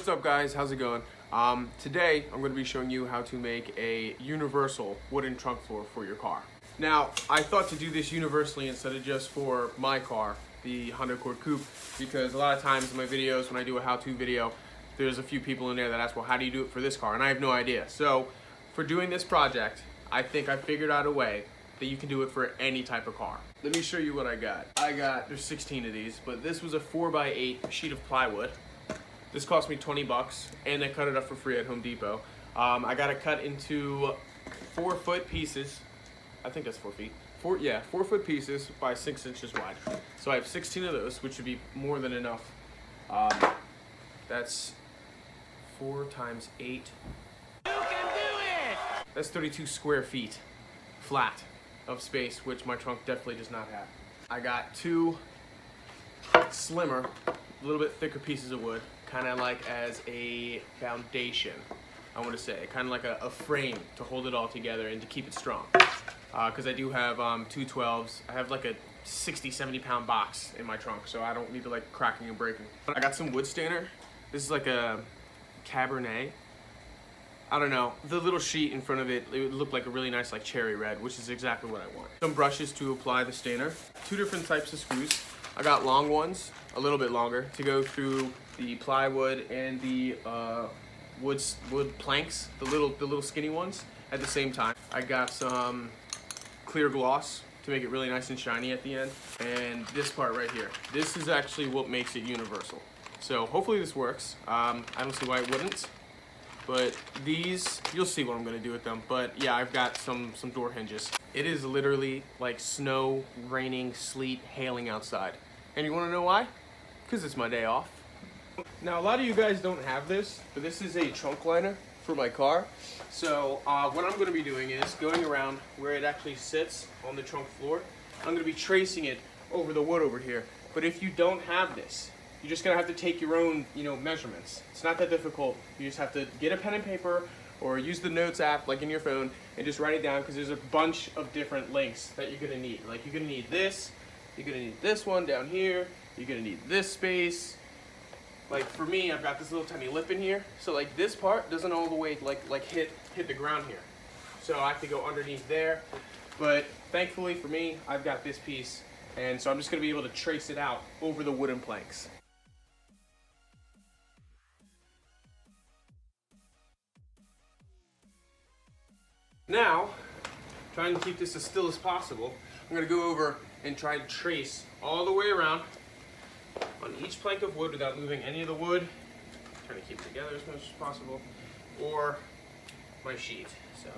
What's up guys, how's it going? Today I'm going to be showing you how to make a universal wooden trunk floor for your car. Now, I thought to do this universally instead of just for my car, the Honda Accord Coupe, because a lot of times in my videos when I do a how-to video, there's a few people in there that ask, well, how do you do it for this car? And I have no idea. So for doing this project, I think I figured out a way that you can do it for any type of car. Let me show you what I got. There's 16 of these, but this was a 4x8 sheet of plywood. This cost me 20 bucks, and they cut it up for free at Home Depot. I got it cut into 4-foot pieces. I think that's 4 feet. 4-foot pieces by 6 inches wide. So I have 16 of those, which would be more than enough. That's 4 times 8. You can do it! That's 32 square feet flat of space, which my trunk definitely does not have. I got 2 slimmer, a little bit thicker pieces of wood, kind of like as a foundation, I want to say, kind of like a frame to hold it all together and to keep it strong. Because I do have 2 12s. I have like a 60-70 pound box in my trunk, so I don't need to like cracking and breaking. I got some wood stainer. This is like a Cabernet. I don't know, the little sheet in front of it, it would look like a really nice like cherry red, which is exactly what I want. Some brushes to apply the stainer. 2 different types of screws. I got long ones, a little bit longer, to go through the plywood and the wood planks, the little skinny ones at the same time. I got some clear gloss to make it really nice and shiny at the end. And this part right here, this is actually what makes it universal. So hopefully this works. I don't see why it wouldn't. But these, you'll see what I'm gonna do with them. But yeah, I've got some door hinges. It is literally like snow, raining, sleet, hailing outside. And you wanna know why? Because it's my day off. Now a lot of you guys don't have this, but this is a trunk liner for my car. So what I'm gonna be doing is going around where it actually sits on the trunk floor. I'm gonna be tracing it over the wood over here. But if you don't have this, you're just gonna have to take your own, measurements. It's not that difficult. You just have to get a pen and paper or use the notes app like in your phone and just write it down, because there's a bunch of different lengths that you're gonna need. Like you're gonna need this, you're gonna need this one down here, you're gonna need this space. Like for me, I've got this little tiny lip in here. So like this part doesn't all the way like hit the ground here. So I have to go underneath there. But thankfully for me, I've got this piece. And so I'm just gonna be able to trace it out over the wooden planks. Now, trying to keep this as still as possible, I'm going to go over and try to trace all the way around on each plank of wood without moving any of the wood. Trying to keep it together as much as possible, or my sheet. So.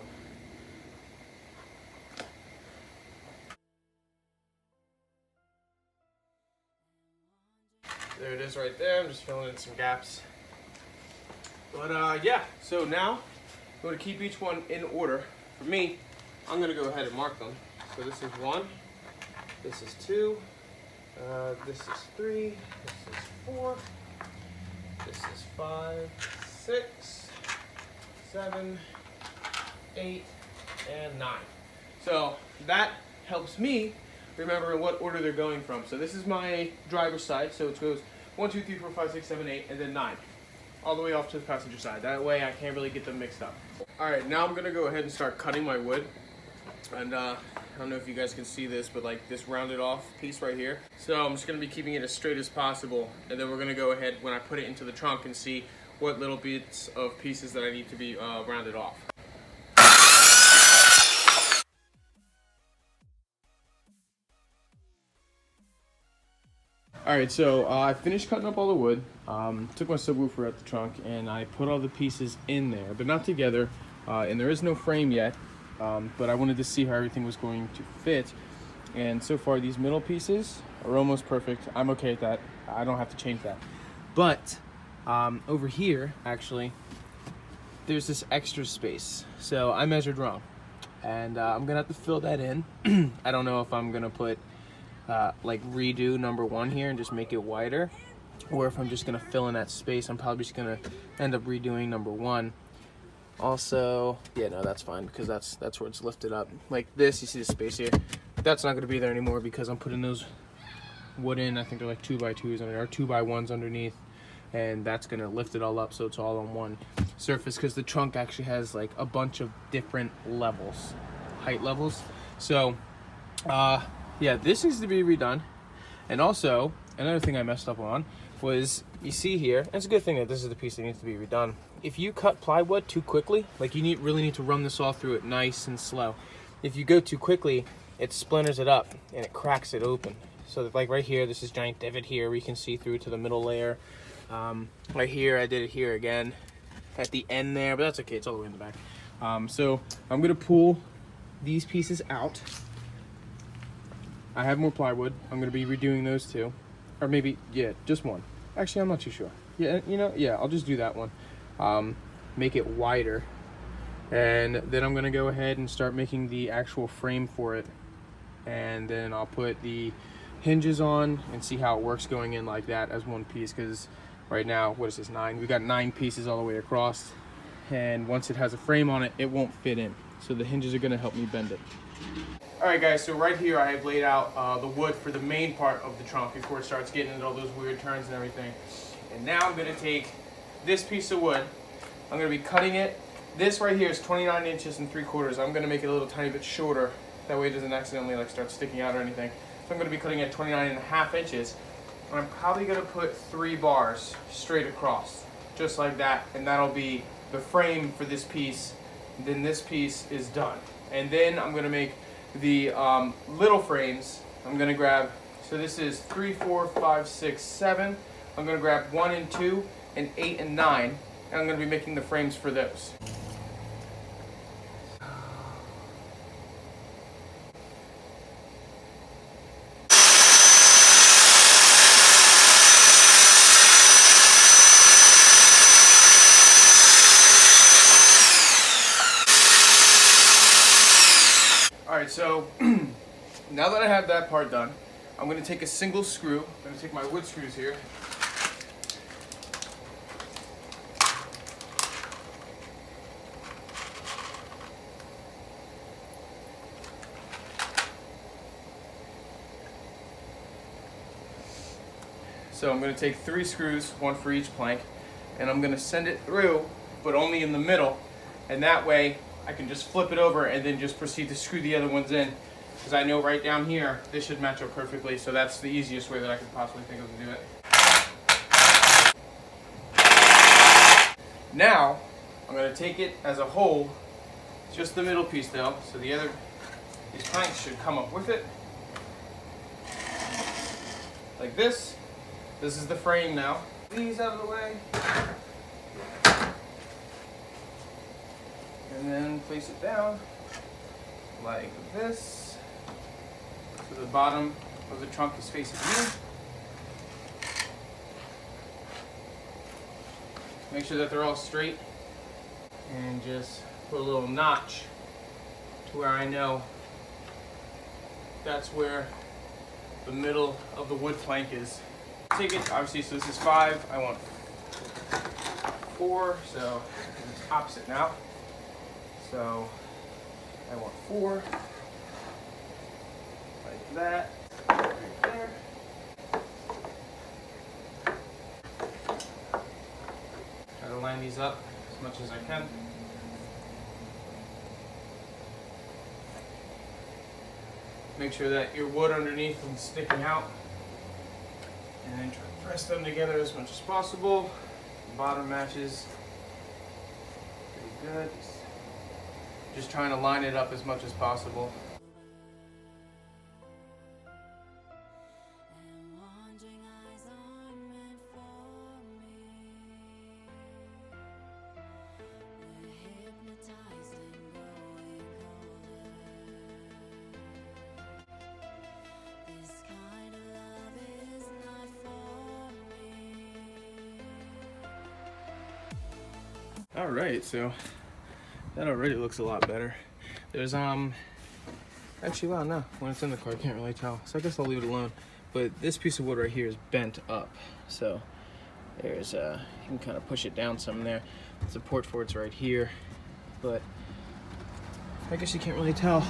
There it is right there. I'm just filling in some gaps. But yeah, so now I'm going to keep each one in order. For me, I'm going to go ahead and mark them. So this is 1, this is 2, this is 3, this is 4, this is 5, 6, 7, 8, and 9. So that helps me remember what order they're going from. So this is my driver's side, so it goes 1, 2, 3, 4, 5, 6, 7, 8, and then 9. All the way off to the passenger side. That way I can't really get them mixed up. Alright, now I'm gonna go ahead and start cutting my wood. And I don't know if you guys can see this, but like this rounded off piece right here. So I'm just gonna be keeping it as straight as possible. And then we're gonna go ahead when I put it into the trunk and see what little bits of pieces that I need to be rounded off. Alright, so I finished cutting up all the wood, took my subwoofer out the trunk, and I put all the pieces in there. They're not together, and there is no frame yet, but I wanted to see how everything was going to fit. And so far, these middle pieces are almost perfect. I'm okay with that. I don't have to change that. But over here, actually, there's this extra space. So I measured wrong, and I'm going to have to fill that in. I don't know if I'm going to put like redo number 1 here and just make it wider, or if I'm just gonna fill in that space. I'm probably just gonna end up redoing number 1. Also, yeah, no, that's fine, because that's where it's lifted up like this. You see the space here? That's not gonna be there anymore because I'm putting those wood in. I think they're like 2x2s or 2x1s underneath. and that's gonna lift it all up so it's all on one surface, because the trunk actually has like a bunch of different levels, height levels. So yeah, this needs to be redone. And also another thing I messed up on was, you see here, and it's a good thing that this is the piece that needs to be redone. If you cut plywood too quickly, like you really need to run this all through it nice and slow. If you go too quickly, it splinters it up and it cracks it open. So like right here, this is giant divot here, we can see through to the middle layer. Right here, I did it here again at the end there, but that's okay, it's all the way in the back. So I'm gonna pull these pieces out. I have more plywood. I'm gonna be redoing those two, or maybe, yeah, just one. Actually, I'm not too sure. Yeah, you know, yeah, I'll just do that one. Make it wider, and then I'm gonna go ahead and start making the actual frame for it, and then I'll put the hinges on and see how it works going in like that as one piece, because right now, what is this, 9? We got 9 pieces all the way across, and once it has a frame on it, it won't fit in. So the hinges are gonna help me bend it. All right, guys, so right here I have laid out the wood for the main part of the trunk before it starts getting into all those weird turns and everything. And now I'm gonna take this piece of wood, I'm gonna be cutting it. This right here is 29 inches and 3/4. I'm gonna make it a little tiny bit shorter. That way it doesn't accidentally like start sticking out or anything. So I'm gonna be cutting it 29.5 inches. And I'm probably gonna put 3 bars straight across, just like that. And that'll be the frame for this piece. And then this piece is done. And then I'm gonna make the little frames. I'm gonna grab, so this is 3, 4, 5, 6, 7. I'm gonna grab 1 and 2 and 8 and 9. And I'm gonna be making the frames for those. Alright, so now that I have that part done, I'm going to take a single screw. I'm going to take my wood screws here. So I'm going to take 3 screws, 1 for each plank, and I'm going to send it through, but only in the middle, and that way I can just flip it over and then just proceed to screw the other ones in, because I know right down here this should match up perfectly, so that's the easiest way that I could possibly think of to do it. Now I'm going to take it as a whole, just the middle piece though, so these planks should come up with it like this. This is the frame now. These out of the way. And then place it down like this. So the bottom of the trunk is facing me. Make sure that they're all straight. And just put a little notch to where I know that's where the middle of the wood plank is. Take it, obviously, so this is 5. I want 4, so it's opposite now. So I want 4, like that, right there. Try to line these up as much as I can. Make sure that your wood underneath is sticking out. And then try to press them together as much as possible. The bottom matches pretty good. Just trying to line it up as much as possible. All right, so that already looks a lot better. There's actually, well, no, when it's in the car I can't really tell, so I guess I'll leave it alone. But this piece of wood right here is bent up, so there's you can kind of push it down some there. The support for it's right here, but I guess you can't really tell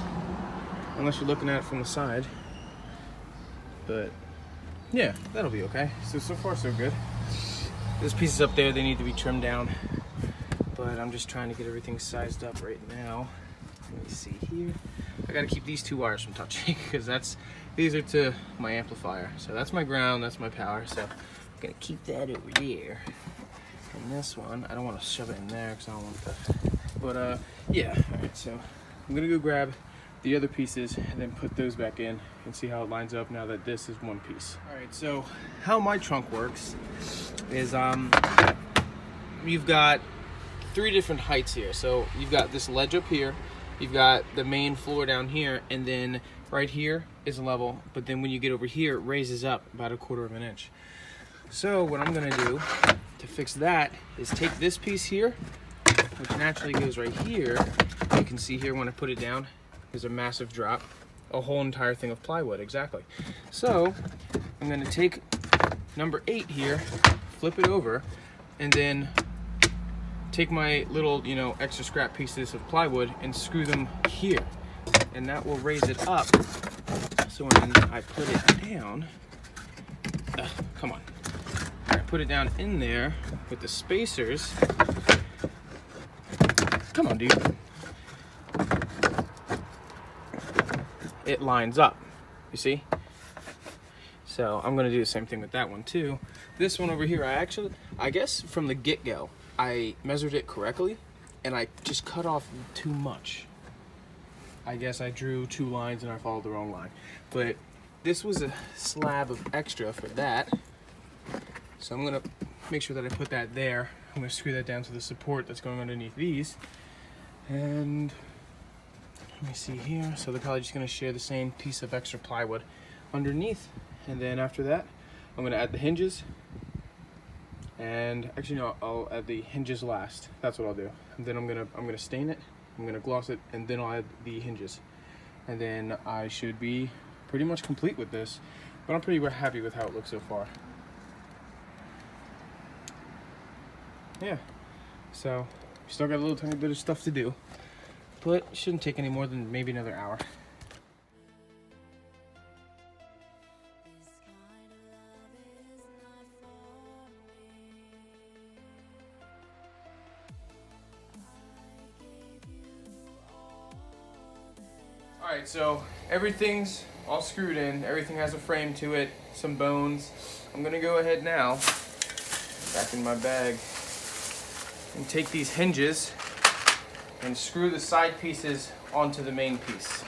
unless you're looking at it from the side. But yeah, that'll be okay. So far so good. Those pieces up there, they need to be trimmed down, but I'm just trying to get everything sized up right now. Let me see here. I gotta keep these two wires from touching because these are to my amplifier. So that's my ground, that's my power. So I'm gonna keep that over there. And this one, I don't want to shove it in there because I don't want that. But yeah, all right, so I'm gonna go grab the other pieces and then put those back in and see how it lines up now that this is one piece. All right, so how my trunk works is you've got 3 different heights here. So you've got this ledge up here, you've got the main floor down here, and then right here is level, but then when you get over here, it raises up about 1/4 of an inch. So what I'm gonna do to fix that is take this piece here, which naturally goes right here. You can see here when I put it down, there's a massive drop, a whole entire thing of plywood, exactly. So I'm gonna take number 8 here, flip it over, and then take my little, you know, extra scrap pieces of plywood and screw them here. And that will raise it up. So when I put it down, come on. I put it down in there with the spacers. Come on, dude. It lines up, you see? So I'm gonna do the same thing with that one too. This one over here, I guess from the get-go, I measured it correctly and I just cut off too much. I guess I drew 2 lines and I followed the wrong line. But this was a slab of extra for that. So I'm gonna make sure that I put that there. I'm gonna screw that down to the support that's going underneath these. And let me see here. So they're probably just gonna share the same piece of extra plywood underneath. And then after that, I'm gonna add the hinges. And actually no, I'll add the hinges last. That's what I'll do. And then I'm gonna stain it, I'm gonna gloss it, and then I'll add the hinges. And then I should be pretty much complete with this. But I'm pretty happy with how it looks so far. Yeah. So still got a little tiny bit of stuff to do, but it shouldn't take any more than maybe another hour. Alright, so everything's all screwed in, everything has a frame to it, some bones. I'm gonna go ahead now, back in my bag, and take these hinges and screw the side pieces onto the main piece.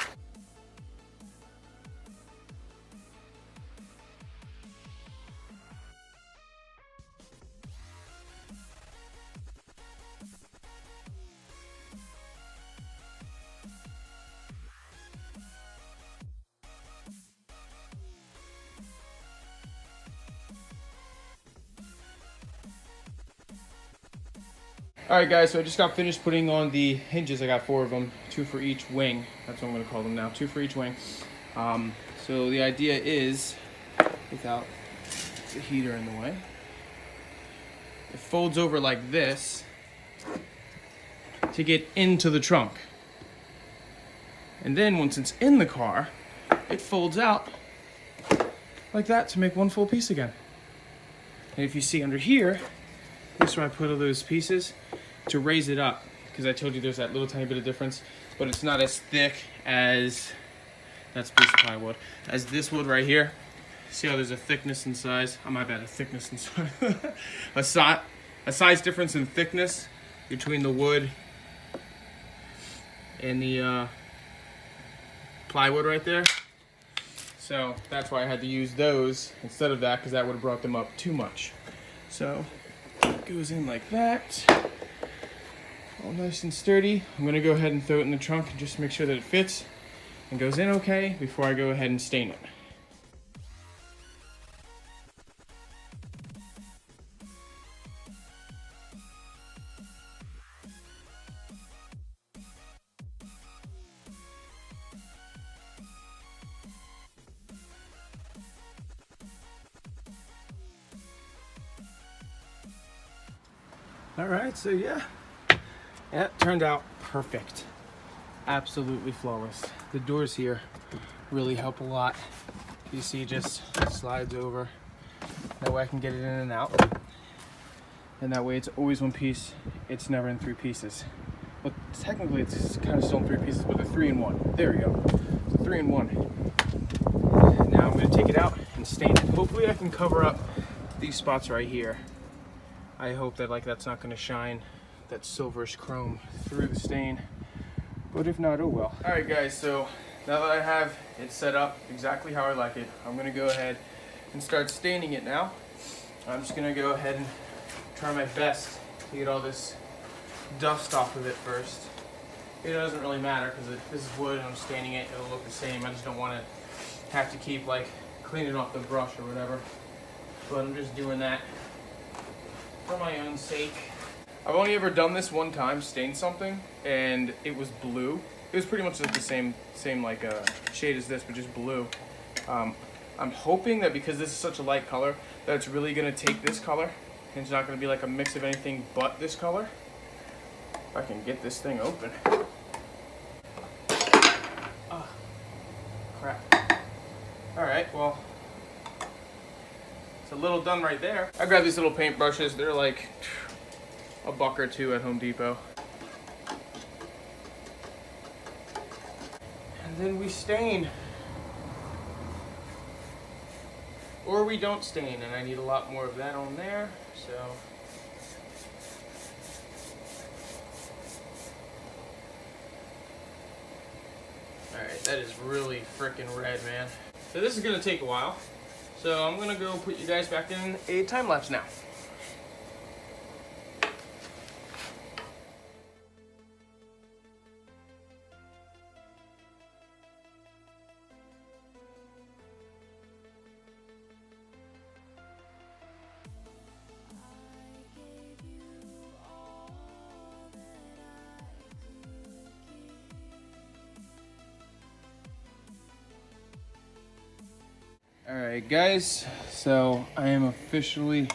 Alright guys, so I just got finished putting on the hinges. I got 4 of them, 2 for each wing. That's what I'm going to call them now, 2 for each wing. So the idea is, without the heater in the way, it folds over like this to get into the trunk. And then once it's in the car, it folds out like that to make one full piece again. And if you see under here, this is where I put all those pieces to raise it up, because I told you there's that little tiny bit of difference, but it's not as thick as, that's a piece of plywood, as this wood right here. See how there's a thickness and size? Oh, my bad, a thickness and size. a size difference in thickness between the wood and the plywood right there. So that's why I had to use those instead of that, because that would have brought them up too much. So it goes in like that, all nice and sturdy. I'm gonna go ahead and throw it in the trunk and just make sure that it fits and goes in okay before I go ahead and stain it. All right, so yeah, that turned out perfect. Absolutely flawless. The doors here really help a lot. You see, it just slides over. That way I can get it in and out. and that way it's always one piece. It's never in 3 pieces. Well, technically it's kind of still in 3 pieces, but they're 3 in 1. There we go. So 3 in 1. Now I'm going to take it out and stain it. Hopefully I can cover up these spots right here. I hope that that's not going to shine that silverish chrome through the stain. But if not, oh well. Alright guys, so now that I have it set up exactly how I like it, I'm going to go ahead and start staining it now. I'm just going to go ahead and try my best to get all this dust off of it first. It doesn't really matter because this is wood and I'm staining it, it'll look the same. I just don't want to have to keep cleaning off the brush or whatever. But I'm just doing that for my own sake. I've only ever done this one time, stained something, and it was blue. It was pretty much the same shade as this, but just blue. I'm hoping that because this is such a light color, that it's really gonna take this color, and it's not gonna be like a mix of anything but this color. If I can get this thing open. Oh, crap. All right, well, it's a little done right there. I grabbed these little paint brushes. They're like $1 or $2 at Home Depot. And then we stain. Or we don't stain, and I need a lot more of that on there, so. Alright, that is really freaking red, man. So this is gonna take a while. So I'm gonna go put you guys back in a time lapse now. Alright guys, so I am officially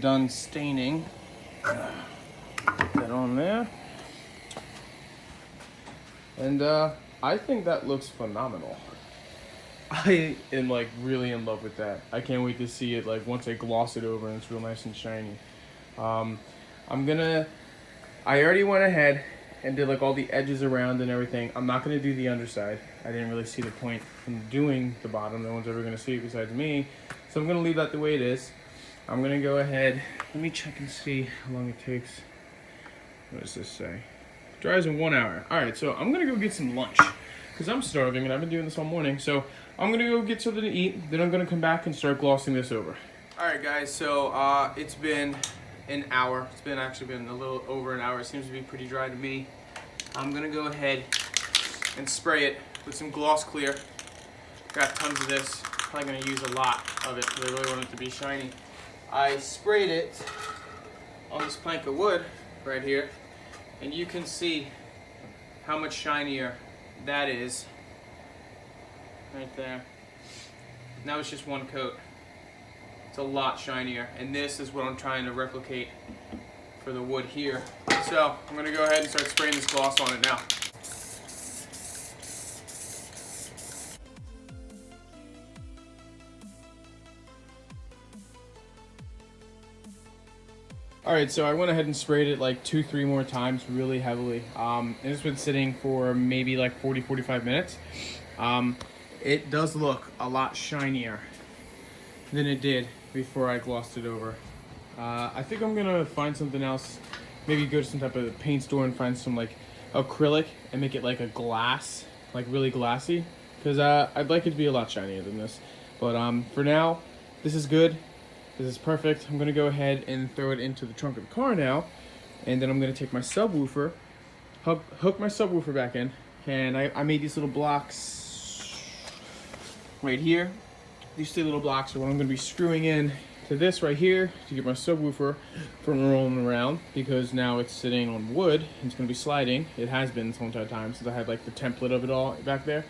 done staining. Put that on there. And I think that looks phenomenal. I am really in love with that. I can't wait to see it once I gloss it over and it's real nice and shiny. I already went ahead and did all the edges around and everything. I'm not gonna do the underside. I didn't really see the point from doing the bottom. No one's ever gonna see it besides me. So I'm gonna leave that the way it is. I'm gonna go ahead, let me check and see how long it takes. What does this say? Dries in 1 hour. All right, so I'm gonna go get some lunch because I'm starving and I've been doing this all morning. So I'm gonna go get something to eat. Then I'm gonna come back and start glossing this over. All right guys, so it's been an hour. It's actually been a little over an hour. It seems to be pretty dry to me. I'm gonna go ahead and spray it with some gloss clear. Got tons of this. Probably gonna use a lot of it because I really want it to be shiny. I sprayed it on this plank of wood right here, and you can see how much shinier that is right there. Now it's just one coat. It's a lot shinier, and this is what I'm trying to replicate for the wood here. So I'm gonna go ahead and start spraying this gloss on it now. Alright, so I went ahead and sprayed it 2-3 more times really heavily. And it's been sitting for maybe 40-45 minutes. It does look a lot shinier than it did before I glossed it over. I think I'm gonna find something else, maybe go to some type of paint store and find some acrylic and make it a glass, really glassy, because I'd like it to be a lot shinier than this. But for now, this is good. This is perfect. I'm gonna go ahead and throw it into the trunk of the car now, and then I'm gonna take my subwoofer, hook my subwoofer back in, and I made these little blocks right here. These 2 little blocks are what I'm gonna be screwing in to this right here to get my subwoofer from rolling around, because now it's sitting on wood and it's gonna be sliding. It has been this whole entire time since I had the template of it all back there,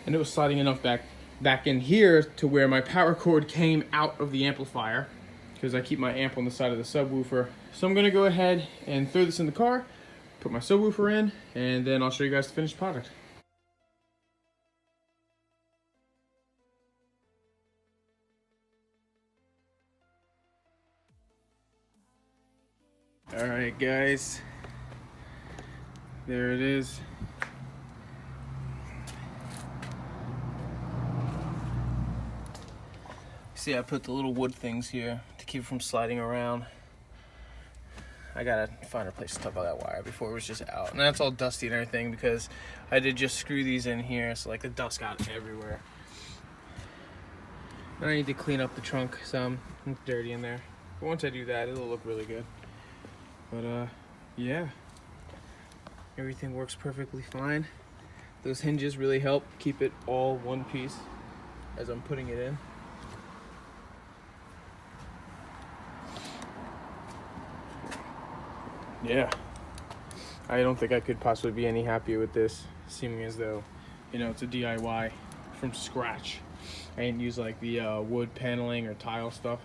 and it was sliding enough back in here to where my power cord came out of the amplifier, because I keep my amp on the side of the subwoofer. So I'm gonna go ahead and throw this in the car, put my subwoofer in, and then I'll show you guys the finished product. Alright guys, there it is. See, I put the little wood things here to keep it from sliding around. I gotta find a place to tuck all that wire before it was just out. And that's all dusty and everything because I did just screw these in here, so like the dust got everywhere. And I need to clean up the trunk some. It's dirty in there. But once I do that, it'll look really good. But yeah, everything works perfectly fine. Those hinges really help keep it all one piece as I'm putting it in. Yeah, I don't think I could possibly be any happier with this, seeming as though, you know, it's a DIY from scratch. I didn't use like the wood paneling or tile stuff.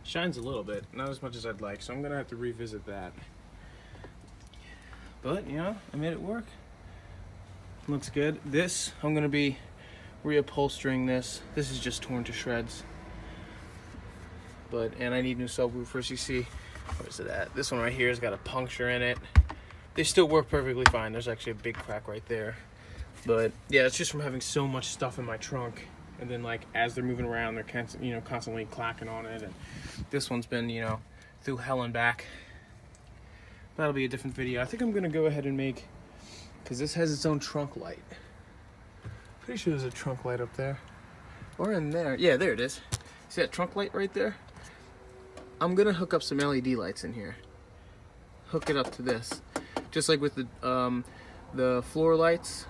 Shines a little bit, not as much as I'd like, so I'm gonna have to revisit that. But, you know, I made it work. Looks good. This, I'm gonna be reupholstering this. This is just torn to shreds. And I need new subwoofers. You see, where's it at? This one right here has got a puncture in it. They still work perfectly fine. There's actually a big crack right there. But yeah, it's just from having so much stuff in my trunk. And then like as they're moving around, they're constantly clacking on it. And this one's been, you know, through hell and back. That'll be a different video. I think I'm gonna go ahead and make, because this has its own trunk light. Pretty sure there's a trunk light up there. Or in there. Yeah, there it is. See that trunk light right there? I'm gonna hook up some LED lights in here. Hook it up to this, just like with the floor lights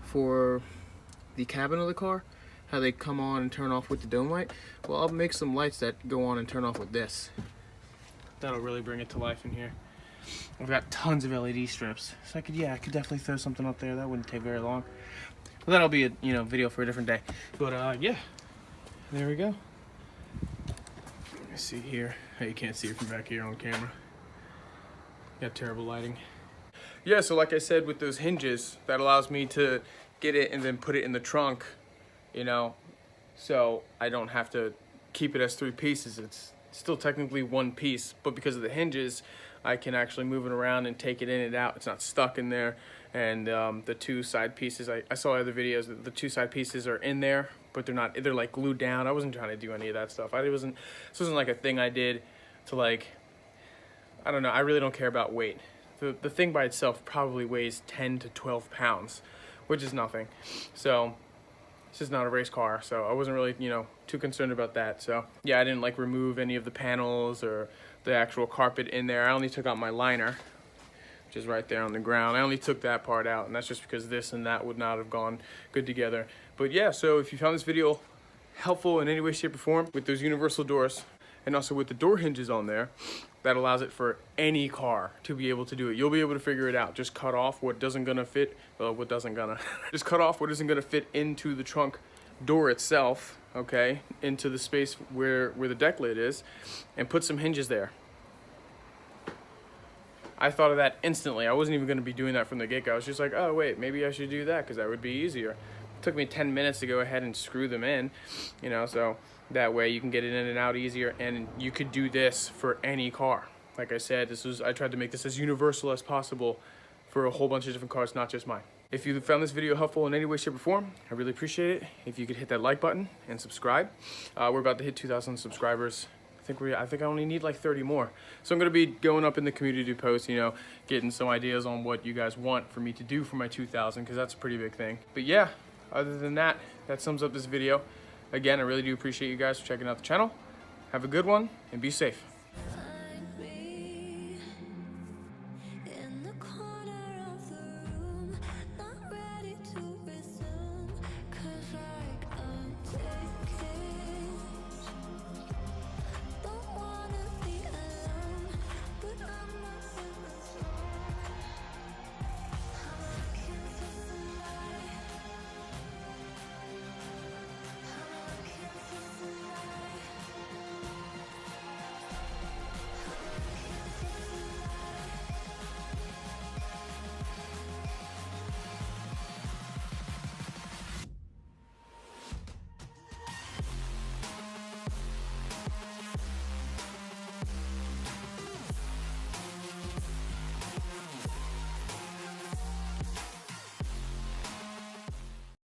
for the cabin of the car, how they come on and turn off with the dome light. Well, I'll make some lights that go on and turn off with this. That'll really bring it to life in here. I've got tons of LED strips, so I could definitely throw something up there. That wouldn't take very long. Well, that'll be a video for a different day. But yeah, there we go. See here. Hey, you can't see it from back here on camera. Got terrible lighting. Yeah, so like I said, with those hinges, that allows me to get it and then put it in the trunk, you know, so I don't have to keep it as 3 pieces. It's still technically 1 piece, but because of the hinges, I can actually move it around and take it in and out. It's not stuck in there. And the 2 side pieces, I saw other videos that the 2 side pieces are in there, but they're like glued down. I wasn't trying to do any of that stuff. This wasn't like a thing I did to like, I don't know, I really don't care about weight. The thing by itself probably weighs 10 to 12 pounds, which is nothing. So it's just not a race car, so I wasn't really, you know, too concerned about that. So yeah, I didn't like remove any of the panels or the actual carpet in there. I only took out my liner, which is right there on the ground. I only took that part out, and that's just because this and that would not have gone good together. But yeah, so if you found this video helpful in any way, shape, or form with those universal doors, and also with the door hinges on there, that allows it for any car to be able to do it. You'll be able to figure it out. Just cut off what doesn't gonna fit, just cut off what isn't gonna fit into the trunk door itself, okay, into the space where the deck lid is, and put some hinges there. I thought of that instantly. I wasn't even gonna be doing that from the get-go. I was just like, oh wait, maybe I should do that because that would be easier. It took me 10 minutes to go ahead and screw them in, you know, so that way you can get it in and out easier, and you could do this for any car. Like I said, I tried to make this as universal as possible for a whole bunch of different cars, not just mine. If you found this video helpful in any way, shape, or form, I really appreciate it. If you could hit that like button and subscribe. We're about to hit 2,000 subscribers. I think I only need like 30 more. So I'm gonna be going up in the community post, you know, getting some ideas on what you guys want for me to do for my 2,000, because that's a pretty big thing. But yeah, other than that, that sums up this video. Again, I really do appreciate you guys for checking out the channel. Have a good one and be safe.